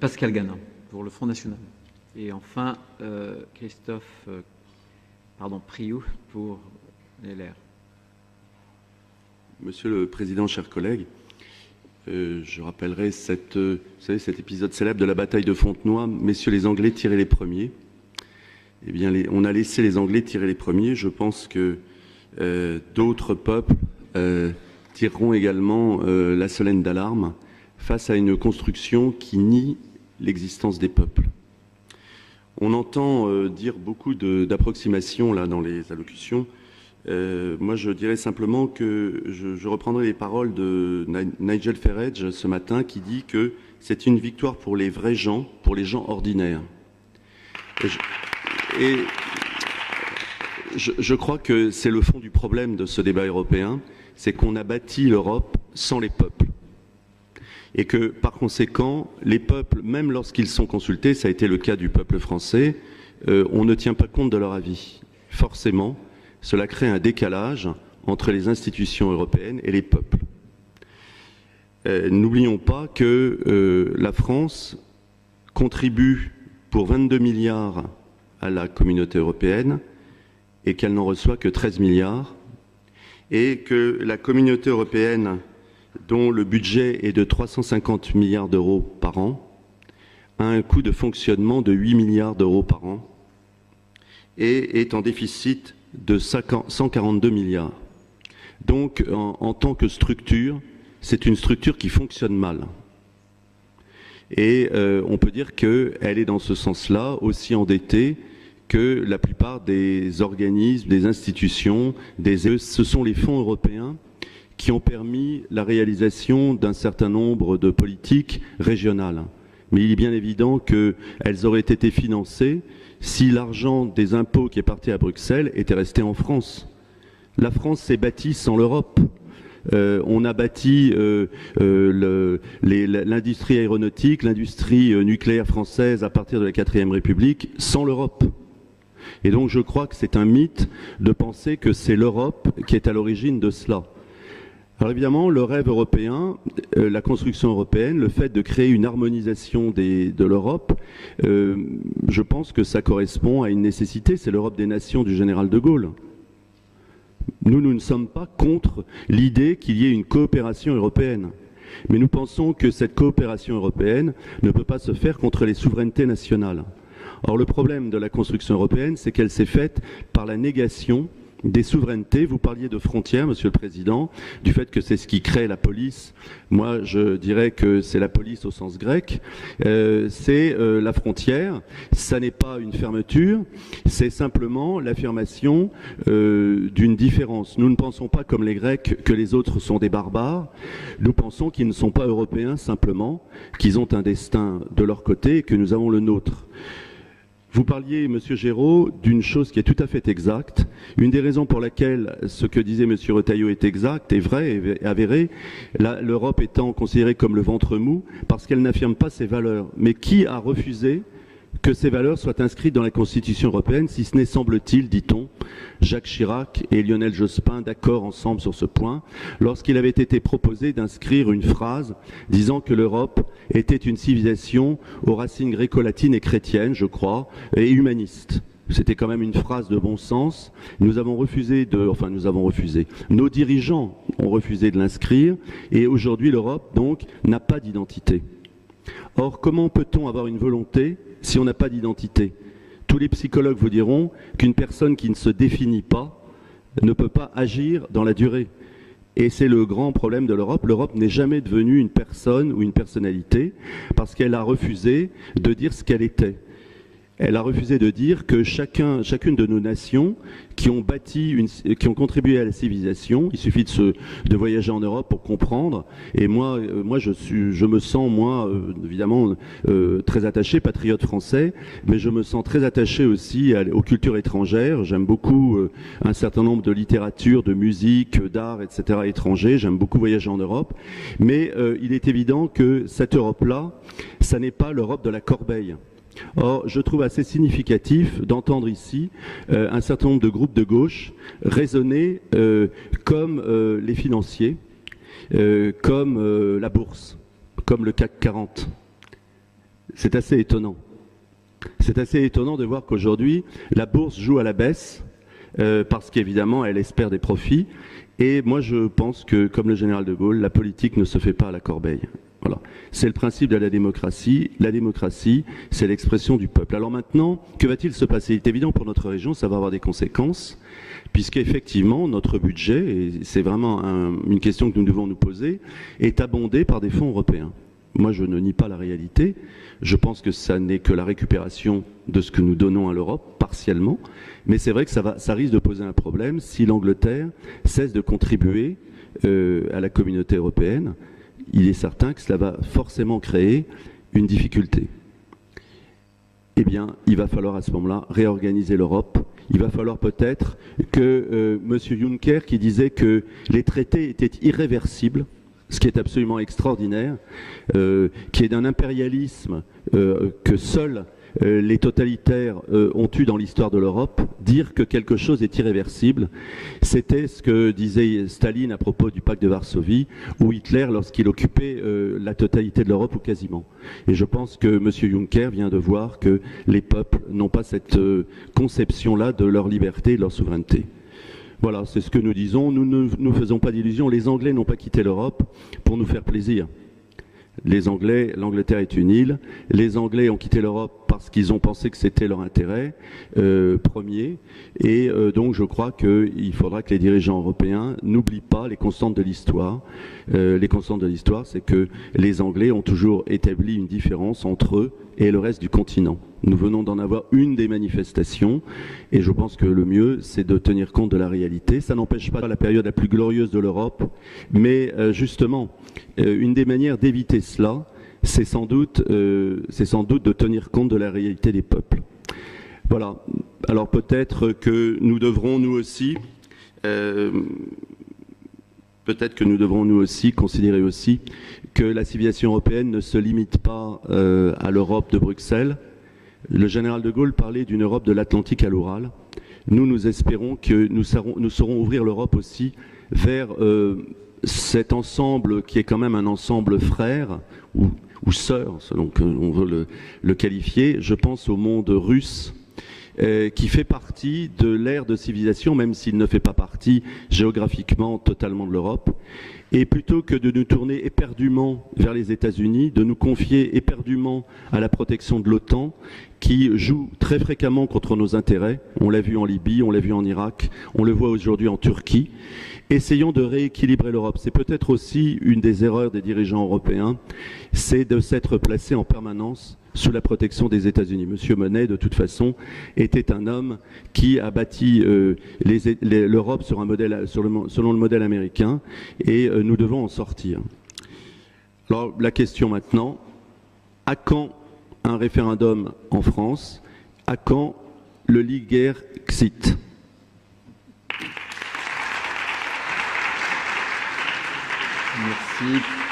Pascal Ganin, pour le Front National. Et enfin, Christophe Priou, pour LR. Monsieur le Président, chers collègues, je rappellerai cet épisode célèbre de la bataille de Fontenoy. Messieurs les Anglais, tirez les premiers. Eh bien, on a laissé les Anglais tirer les premiers. Je pense que d'autres peuples tireront également la sonnette d'alarme face à une construction qui nie l'existence des peuples. On entend dire beaucoup d'approximations là dans les allocutions. Moi, je dirais simplement que je reprendrai les paroles de Nigel Farage ce matin qui dit que c'est une victoire pour les vrais gens, pour les gens ordinaires. Et je crois que c'est le fond du problème de ce débat européen, c'est qu'on a bâti l'Europe sans les peuples. Et que, par conséquent, les peuples, même lorsqu'ils sont consultés, ça a été le cas du peuple français, on ne tient pas compte de leur avis. Forcément, cela crée un décalage entre les institutions européennes et les peuples. N'oublions pas que la France contribue pour 22 milliards à la communauté européenne et qu'elle n'en reçoit que 13 milliards et que la communauté européenne, dont le budget est de 350 milliards d'euros par an, a un coût de fonctionnement de 8 milliards d'euros par an et est en déficit de 142 milliards. Donc, en tant que structure, c'est une structure qui fonctionne mal. Et on peut dire qu'elle est dans ce sens-là aussi endettée que la plupart des organismes, des institutions, ce sont les fonds européens qui ont permis la réalisation d'un certain nombre de politiques régionales. Mais il est bien évident qu'elles auraient été financées si l'argent des impôts qui est parti à Bruxelles était resté en France. La France s'est bâtie sans l'Europe. On a bâti l'industrie aéronautique, l'industrie nucléaire française à partir de la 4e République sans l'Europe. Et donc je crois que c'est un mythe de penser que c'est l'Europe qui est à l'origine de cela. Alors évidemment, le rêve européen, la construction européenne, le fait de créer une harmonisation de l'Europe, je pense que ça correspond à une nécessité, c'est l'Europe des nations du général de Gaulle. Nous ne sommes pas contre l'idée qu'il y ait une coopération européenne. Mais nous pensons que cette coopération européenne ne peut pas se faire contre les souverainetés nationales. Or, le problème de la construction européenne, c'est qu'elle s'est faite par la négation des souverainetés. Vous parliez de frontières, Monsieur le Président, du fait que c'est ce qui crée la police. Moi, je dirais que c'est la police au sens grec. C'est la frontière. Ça n'est pas une fermeture. C'est simplement l'affirmation d'une différence. Nous ne pensons pas, comme les Grecs, que les autres sont des barbares. Nous pensons qu'ils ne sont pas européens simplement, qu'ils ont un destin de leur côté et que nous avons le nôtre. Vous parliez, Monsieur Géraud, d'une chose qui est tout à fait exacte. Une des raisons pour laquelle ce que disait Monsieur Retailleau est exact, est vrai, est avéré, l'Europe étant considérée comme le ventre mou, parce qu'elle n'affirme pas ses valeurs. Mais qui a refusé que ces valeurs soient inscrites dans la Constitution européenne, si ce n'est, semble-t-il, dit-on, Jacques Chirac et Lionel Jospin d'accord ensemble sur ce point, lorsqu'il avait été proposé d'inscrire une phrase disant que l'Europe était une civilisation aux racines gréco-latines et chrétiennes, je crois, et humanistes. C'était quand même une phrase de bon sens. Nous avons refusé nos dirigeants ont refusé de l'inscrire, et aujourd'hui l'Europe, donc, n'a pas d'identité. Or, comment peut-on avoir une volonté si on n'a pas d'identité? Tous les psychologues vous diront qu'une personne qui ne se définit pas ne peut pas agir dans la durée. Et c'est le grand problème de l'Europe. L'Europe n'est jamais devenue une personne ou une personnalité parce qu'elle a refusé de dire ce qu'elle était. Elle a refusé de dire que chacune de nos nations qui ont contribué à la civilisation, il suffit de voyager en Europe pour comprendre. Et moi je me sens, évidemment, très attaché, patriote français, mais je me sens très attaché aussi aux cultures étrangères. J'aime beaucoup un certain nombre de littératures, de musique, d'art, etc. étrangers. J'aime beaucoup voyager en Europe. Mais il est évident que cette Europe-là, ça n'est pas l'Europe de la corbeille. Or, je trouve assez significatif d'entendre ici un certain nombre de groupes de gauche raisonner comme les financiers, comme la bourse, comme le CAC 40. C'est assez étonnant. C'est assez étonnant de voir qu'aujourd'hui, la bourse joue à la baisse, parce qu'évidemment, elle espère des profits. Et moi, je pense que, comme le général de Gaulle, la politique ne se fait pas à la corbeille. Voilà. C'est le principe de la démocratie. La démocratie, c'est l'expression du peuple. Alors maintenant, que va-t-il se passer? Il est évident pour notre région, ça va avoir des conséquences, puisqu'effectivement, notre budget, et c'est vraiment une question que nous devons nous poser, est abondé par des fonds européens. Moi, je ne nie pas la réalité. Je pense que ça n'est que la récupération de ce que nous donnons à l'Europe, partiellement. Mais c'est vrai que ça risque de poser un problème si l'Angleterre cesse de contribuer à la communauté européenne. Il est certain que cela va forcément créer une difficulté. Eh bien, il va falloir à ce moment-là réorganiser l'Europe. Il va falloir peut-être que M. Juncker, qui disait que les traités étaient irréversibles, ce qui est absolument extraordinaire, qui est d'un impérialisme que seuls les totalitaires ont eu dans l'histoire de l'Europe, dire que quelque chose est irréversible, c'était ce que disait Staline à propos du pacte de Varsovie, ou Hitler lorsqu'il occupait la totalité de l'Europe ou quasiment. Et je pense que M. Juncker vient de voir que les peuples n'ont pas cette conception-là de leur liberté et de leur souveraineté. Voilà, c'est ce que nous disons. Nous ne nous faisons pas d'illusions. Les Anglais n'ont pas quitté l'Europe pour nous faire plaisir. Les Anglais, l'Angleterre est une île. Les Anglais ont quitté l'Europe parce qu'ils ont pensé que c'était leur intérêt premier. Et donc je crois qu'il faudra que les dirigeants européens n'oublient pas les constantes de l'histoire. Les constantes de l'histoire, c'est que les Anglais ont toujours établi une différence entre eux et le reste du continent. Nous venons d'en avoir une des manifestations et je pense que le mieux, c'est de tenir compte de la réalité. Ça n'empêche pas la période la plus glorieuse de l'Europe, mais justement, une des manières d'éviter cela, c'est sans doute de tenir compte de la réalité des peuples. Voilà. Alors peut-être que nous devrons nous aussi considérer aussi que la civilisation européenne ne se limite pas à l'Europe de Bruxelles. Le général de Gaulle parlait d'une Europe de l'Atlantique à l'Oural. Nous espérons que nous saurons ouvrir l'Europe aussi vers cet ensemble qui est quand même un ensemble frère ou sœur, selon qu'on veut le qualifier. Je pense au monde russe, qui fait partie de l'ère de civilisation, même s'il ne fait pas partie géographiquement totalement de l'Europe. Et plutôt que de nous tourner éperdument vers les États-Unis, de nous confier éperdument à la protection de l'OTAN, qui joue très fréquemment contre nos intérêts, on l'a vu en Libye, on l'a vu en Irak, on le voit aujourd'hui en Turquie, essayons de rééquilibrer l'Europe. C'est peut-être aussi une des erreurs des dirigeants européens, c'est de s'être placé en permanence sous la protection des États-Unis. Monsieur Monnet, de toute façon, était un homme qui a bâti l'Europe selon le modèle américain, et nous devons en sortir. Alors, la question maintenant, à quand un référendum en France? À quand le Ligerxit? Merci.